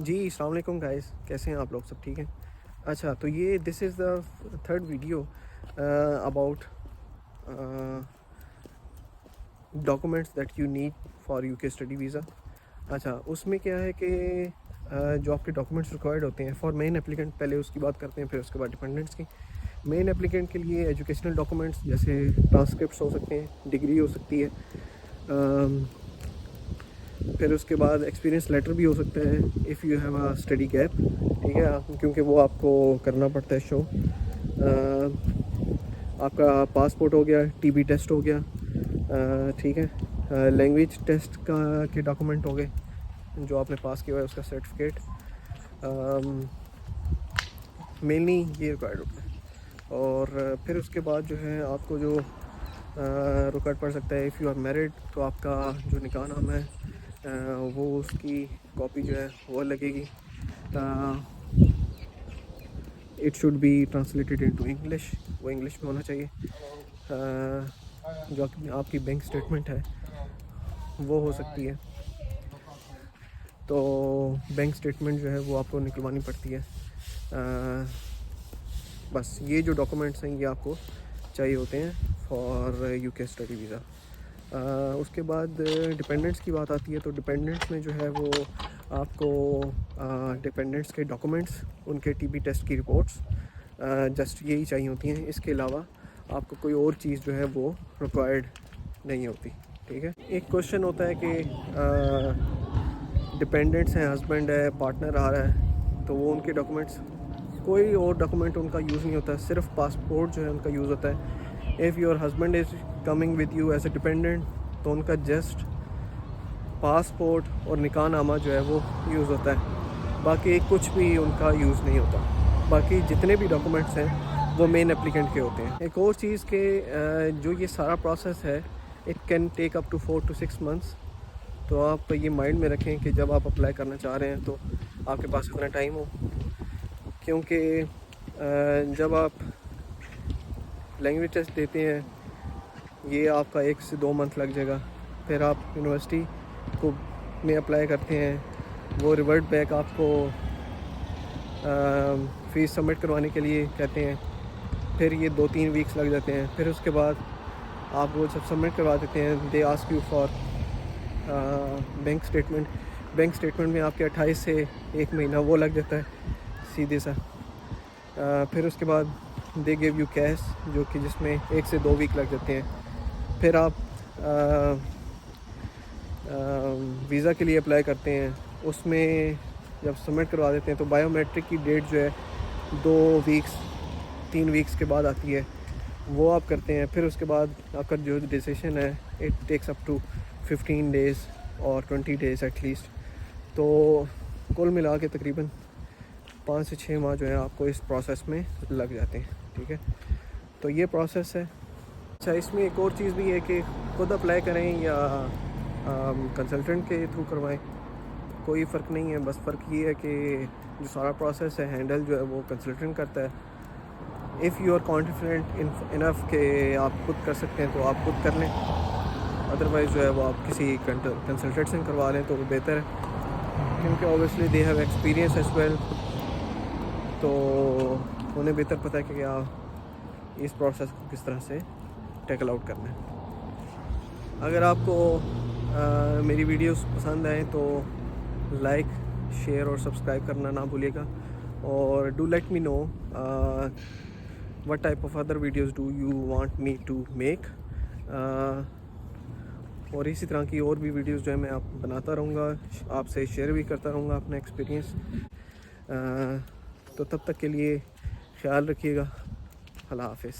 जी अस्सलाम वालेकुम गाइस, कैसे हैं आप लोग? सब ठीक हैं? अच्छा, तो ये this is the third video about documents that you need for UK study visa. अच्छा, उसमें क्या है कि जो आपके डॉक्यूमेंट्स रिक्वायर्ड होते हैं फॉर मेन एप्लीकेंट, पहले उसकी बात करते हैं, फिर उसके बाद डिपेंडेंट्स की। मेन एप्लीकेंट के लिए एजुकेशनल डॉक्यूमेंट्स जैसे ट्रांसक्रिप्ट्स हो सकते हैं, डिग्री हो सकती है, फिर उसके बाद एक्सपीरियंस लेटर भी हो सकता है if you have a study gap, ठीक है, क्योंकि वो आपको करना पड़ता है शो। आपका पासपोर्ट हो गया, टीबी टेस्ट हो गया, ठीक है, लैंग्वेज टेस्ट का के डॉक्यूमेंट हो गए जो आपने पास किया है उसका सर्टिफिकेट, मेनली ये रिक्वायर्ड होता है। और फिर उसके बाद जो है आपको जो रिक्वायर्ड पड़ सकता है, इफ़ यू आर मैरिड तो आपका जो निकाह नाम है वो उसकी कॉपी जो है वो लगेगी। It should be translated into English, वो इंग्लिश में होना चाहिए। जो आपकी बैंक स्टेटमेंट है वो हो सकती है, तो बैंक स्टेटमेंट जो है वो आपको निकलवानी पड़ती है। बस ये जो डॉक्यूमेंट्स हैं ये आपको चाहिए होते हैं फॉर यूके स्टडी वीज़ा। उसके बाद डिपेंडेंट्स की बात आती है, तो डिपेंडेंट्स में जो है वो आपको डिपेंडेंट्स के डॉक्यूमेंट्स, उनके टीबी टेस्ट की रिपोर्ट्स जस्ट यही चाहिए होती हैं। इसके अलावा आपको कोई और चीज़ जो है वो रिक्वायर्ड नहीं होती, ठीक है। एक क्वेश्चन होता है कि डिपेंडेंट्स हैं, हस्बैंड है, पार्टनर आ रहा है, तो वो उनके डॉक्यूमेंट्स, कोई और डॉक्यूमेंट उनका यूज़ नहीं होता, सिर्फ पासपोर्ट जो है उनका यूज़ होता है। If your husband is coming with you as a dependent तो उनका जस्ट पासपोर्ट और निकाह नामा जो है वो यूज़ होता है, बाकी कुछ भी उनका यूज़ नहीं होता। बाकी जितने भी डॉक्यूमेंट्स हैं वो मेन एप्लीकेंट के होते हैं। एक और चीज़ के जो ये सारा प्रोसेस है it can take up to 4 to 6 months, तो आप ये माइंड में रखें कि जब आप अप्लाई करना चाह रहे हैं तो आपके पास इतना टाइम हो, क्योंकि जब आप लैंग्वेज टेस्ट देते हैं ये आपका 1 से 2 मंथ लग जाएगा। फिर आप यूनिवर्सिटी को में अप्लाई करते हैं, वो रिवर्ट बैक आपको फ़ीस सबमिट करवाने के लिए कहते हैं, फिर ये 2-3 वीक्स लग जाते हैं। फिर उसके बाद आप वो जब सबमिट करवा देते हैं they ask you for bank statement. Bank statement में आपके 28 से 1 महीना वो लग जाता है सीधे सा। फिर उसके बाद दे गिव यू कैश, जो कि जिसमें 1 से 2 वीक लग जाते हैं। फिर आप वीज़ा के लिए अप्लाई करते हैं, उसमें जब सबमिट करवा देते हैं तो बायोमेट्रिक की डेट जो है 3 वीक्स के बाद आती है, वो आप करते हैं। फिर उसके बाद आपका जो डिसीजन है it takes up to 15 days और 20 डेज़ एटलीस्ट, तो कुल मिला के तकरीबन 5 से 6 माह जो है आपको इस प्रोसेस में लग जाते हैं, ठीक है। तो ये प्रोसेस है। अच्छा, इसमें एक और चीज़ भी है कि खुद अप्लाई करें या कंसल्टेंट के थ्रू करवाएं, कोई फ़र्क नहीं है। बस फ़र्क ये है कि जो सारा प्रोसेस है हैंडल जो है वो कंसल्टेंट करता है। If you are confident enough कि आप खुद कर सकते हैं तो आप खुद कर लें, अदरवाइज़ जो है वो आप किसी कंसल्टेंट से करवा लें तो वो बेहतर है, क्योंकि obviously they have experience as well, तो उन्हें बेहतर पता है कि क्या इस प्रोसेस को किस तरह से टैकल आउट करना है। अगर आपको मेरी वीडियोस पसंद आए तो लाइक, शेयर और सब्सक्राइब करना ना भूलिएगा, और do let me know what type of other videos do you want me to make, और इसी तरह की और भी वीडियोस जो है मैं आप बनाता रहूँगा, आपसे शेयर भी करता रहूँगा अपना एक्सपीरियंस। तो तब तक के लिए ख्याल रखिएगा। अल्लाह हाफिज़।